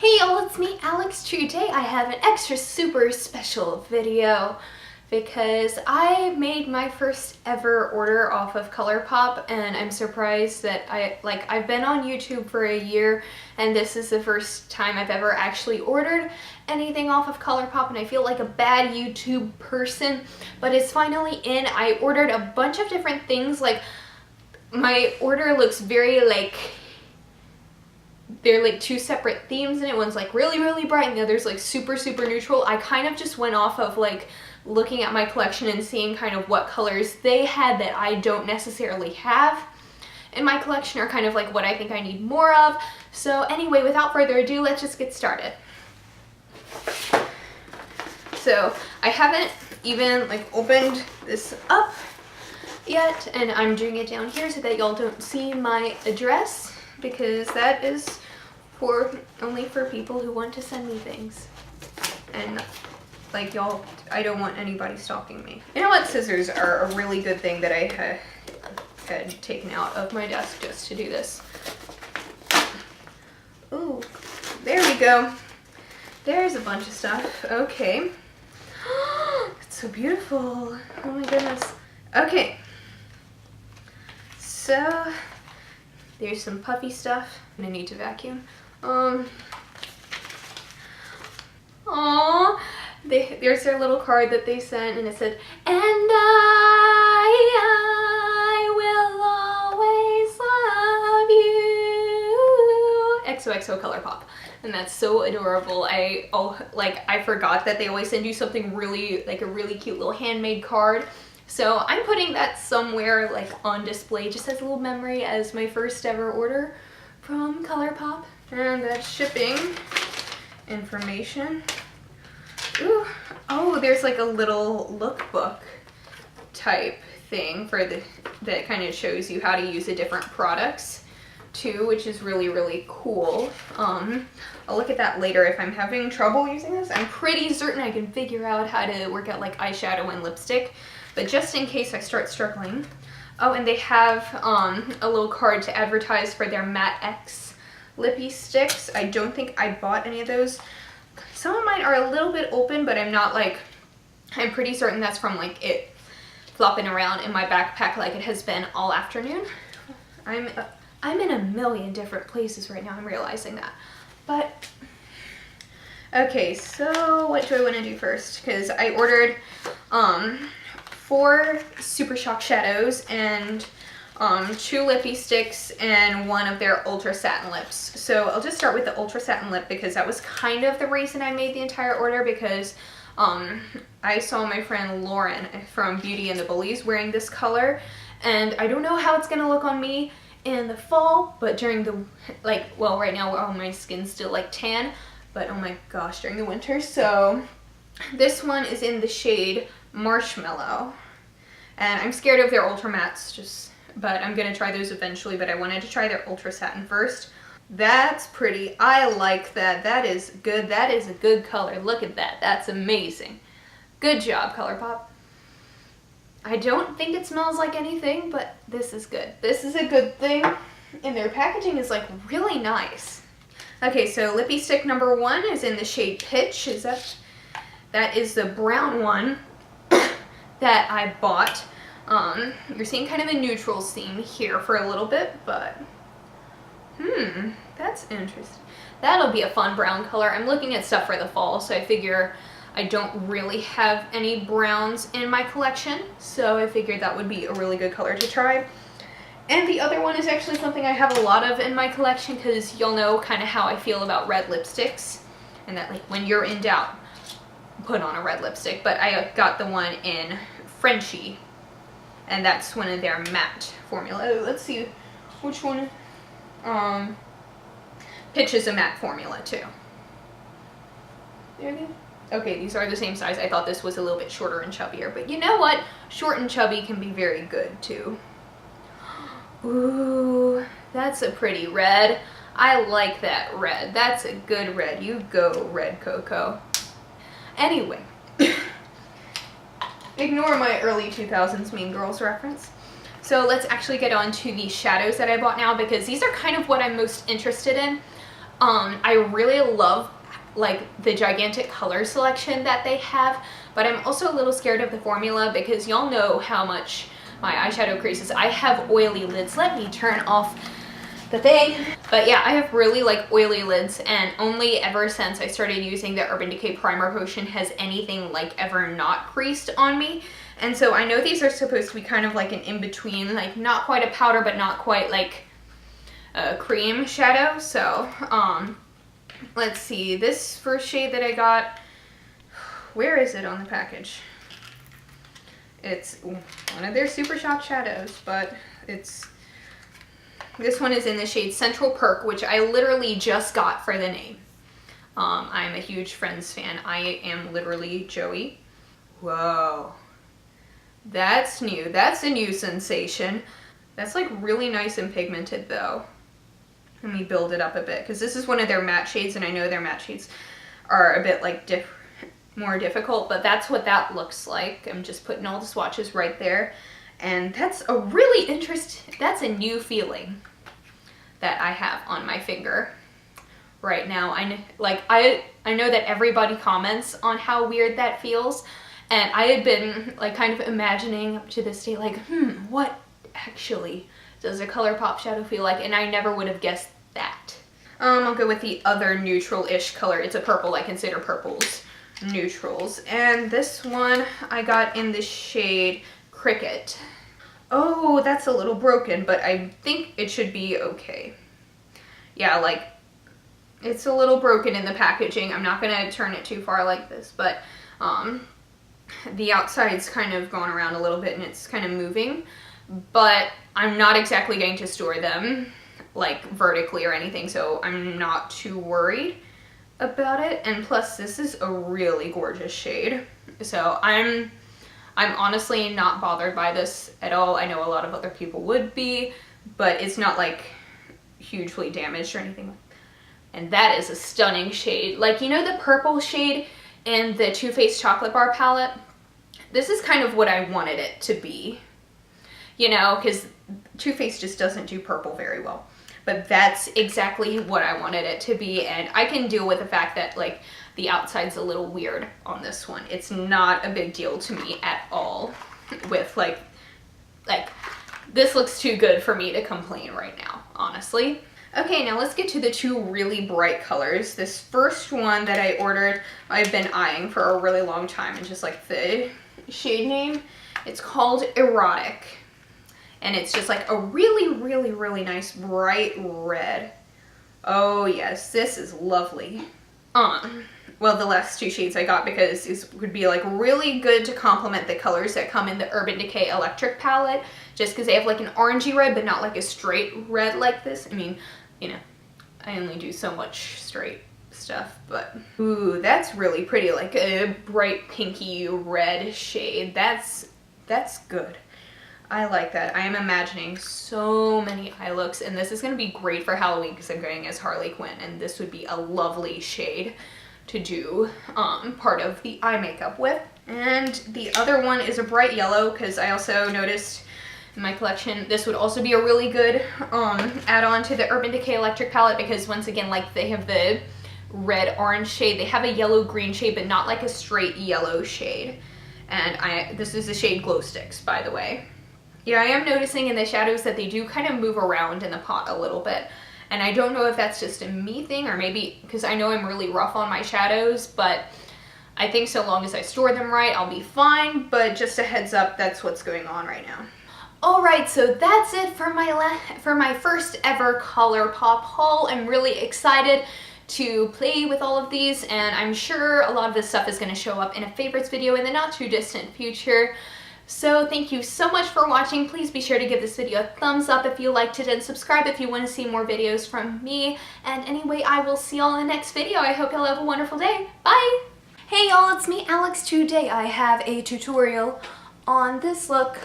Hey y'all, it's me, Alex. Today I have an extra super special video because I made my first ever order off of ColourPop, and I'm surprised that I've been on YouTube for a year and this is the first time I've ever actually ordered anything off of ColourPop, and I feel like a bad YouTube person, but it's finally in. I ordered a bunch of different things. Like, my order looks very they're like two separate themes in it. One's like really bright and the other's like super neutral. I kind of just went off of like looking at my collection and seeing kind of what colors they had that I don't necessarily have in my collection, or kind of like what I think I need more of. So anyway, without further ado, let's just get started. So I haven't even like opened this up yet, and I'm doing it down here so that y'all don't see my address, because that is only for people who want to send me things. And like, y'all, I don't want anybody stalking me. You know what? Scissors are a really good thing that I had taken out of my desk just to do this. Ooh, there we go. There's a bunch of stuff. Okay. It's so beautiful. Oh my goodness. Okay. So there's some puffy stuff. I'm gonna need to vacuum. Aww. There's their little card that they sent, and it said, "And I will always love you. XOXO ColourPop." And that's so adorable. I forgot that they always send you something really, like a really cute little handmade card. So I'm putting that somewhere like on display, just as a little memory, as my first ever order from ColourPop. And that's shipping information. Ooh. Oh, there's like a little lookbook type thing for that kind of shows you how to use the different products too, which is really cool. I'll look at that later if I'm having trouble using this. I'm pretty certain I can figure out how to work out like eyeshadow and lipstick, but just in case I start struggling. Oh, and they have a little card to advertise for their Matte X lippy sticks. I don't think I bought any of those. Some of mine are a little bit open, but I'm pretty certain that's from like it flopping around in my backpack like it has been all afternoon. I'm in a million different places right now, I'm realizing that. But okay, so what do I want to do first? Because I ordered 4 Super Shock shadows and 2 lippy sticks and 1 of their Ultra Satin lips. So I'll just start with the Ultra Satin lip, because that was kind of the reason I made the entire order, because I saw my friend Lauren from Beauty and the Bullies wearing this color, and I don't know how it's gonna look on me in the fall, but during the, well, right now all my skin's still like tan, but oh my gosh, during the winter. So this one is in the shade Marshmallow, and I'm scared of their Ultra Mattes, but I'm gonna try those eventually, but I wanted to try their Ultra Satin first. That's pretty. I like that. That is good. That is a good color. Look at that. That's amazing. Good job, ColourPop. I don't think it smells like anything, but this is good. This is a good thing, and their packaging is like really nice. Okay, so lippy stick number 1 is in the shade Pitch. That is the brown one that I bought. You're seeing kind of a neutral theme here for a little bit, but that's interesting. That'll be a fun brown color. I'm looking at stuff for the fall, so I figure I don't really have any browns in my collection, so I figured that would be a really good color to try. And the other one is actually something I have a lot of in my collection, because you'll know kind of how I feel about red lipsticks, and that like when you're in doubt, put on a red lipstick. But I got the one in Frenchie, and that's one of their matte formula. Let's see which one. Pitch is a matte formula too. There you go. Okay, these are the same size. I thought this was a little bit shorter and chubbier, but you know what? Short and chubby can be very good too. Ooh, that's a pretty red. I like that red. That's a good red. You go, Red Cocoa. Anyway. Ignore my early 2000s Mean Girls reference. So let's actually get on to the shadows that I bought now, because these are kind of what I'm most interested in. I really love like the gigantic color selection that they have, but I'm also a little scared of the formula because y'all know how much my eyeshadow creases. I have oily lids. Let me turn off the thing. But yeah, I have really like oily lids, and only ever since I started using the Urban Decay Primer Potion has anything like ever not creased on me. And so I know these are supposed to be kind of like an in-between, like not quite a powder, but not quite like a cream shadow. So, let's see, this first shade that I got, where is it on the package? It's one of their Super Shop shadows, but this one is in the shade Central Perk, which I literally just got for the name. I'm a huge Friends fan. I am literally Joey. Whoa. That's new. That's a new sensation. That's like really nice and pigmented though. Let me build it up a bit because this is one of their matte shades, and I know their matte shades are a bit like more difficult, but that's what that looks like. I'm just putting all the swatches right there, and that's a really that's a new feeling that I have on my finger right now. I know that everybody comments on how weird that feels, and I had been like kind of imagining up to this day like, what actually does a ColourPop shadow feel like? And I never would have guessed that. I'll go with the other neutral-ish color. It's a purple. I consider purples neutrals. And this one I got in the shade Cricket. Oh, that's a little broken, but I think it should be okay. Yeah, like, it's a little broken in the packaging. I'm not gonna turn it too far like this, but the outside's kind of gone around a little bit and it's kind of moving, but I'm not exactly going to store them like vertically or anything, so I'm not too worried about it. And plus, this is a really gorgeous shade, so I'm honestly not bothered by this at all. I know a lot of other people would be, but it's not like hugely damaged or anything. And that is a stunning shade. Like, you know the purple shade in the Too Faced Chocolate Bar palette? This is kind of what I wanted it to be, you know, because Too Faced just doesn't do purple very well. But that's exactly what I wanted it to be, and I can deal with the fact that like the outside's a little weird on this one. It's not a big deal to me at all with like this looks too good for me to complain right now, honestly. Okay, now let's get to the two really bright colors. This first one that I ordered, I've been eyeing for a really long time, and just like the shade name, it's called Erotic. And it's just like a really, really, really nice bright red. Oh yes, this is lovely. Well, the last two shades I got because this would be like really good to complement the colors that come in the Urban Decay Electric palette, just because they have like an orangey red, but not like a straight red like this. I mean, you know, I only do so much straight stuff, but ooh, that's really pretty, like a bright pinky red shade. That's good. I like that. I am imagining so many eye looks, and this is going to be great for Halloween because I'm going as Harley Quinn, and this would be a lovely shade to do part of the eye makeup with. And the other one is a bright yellow because I also noticed in my collection this would also be a really good add-on to the Urban Decay Electric palette, because once again, like, they have the red orange shade, they have a yellow green shade, but not like a straight yellow shade. And this is the shade Glow Sticks, by the way. Yeah, I am noticing in the shadows that they do kind of move around in the pot a little bit. And I don't know if that's just a me thing, or maybe because I know I'm really rough on my shadows, but I think so long as I store them right, I'll be fine. But just a heads up, that's what's going on right now. Alright, so that's it for my first ever ColourPop haul. I'm really excited to play with all of these, and I'm sure a lot of this stuff is going to show up in a favorites video in the not too distant future. So thank you so much for watching. Please be sure to give this video a thumbs up if you liked it, and subscribe if you want to see more videos from me. And anyway, I will see y'all in the next video. I hope y'all have a wonderful day. Bye! Hey y'all, it's me, Alex. Today I have a tutorial on this look.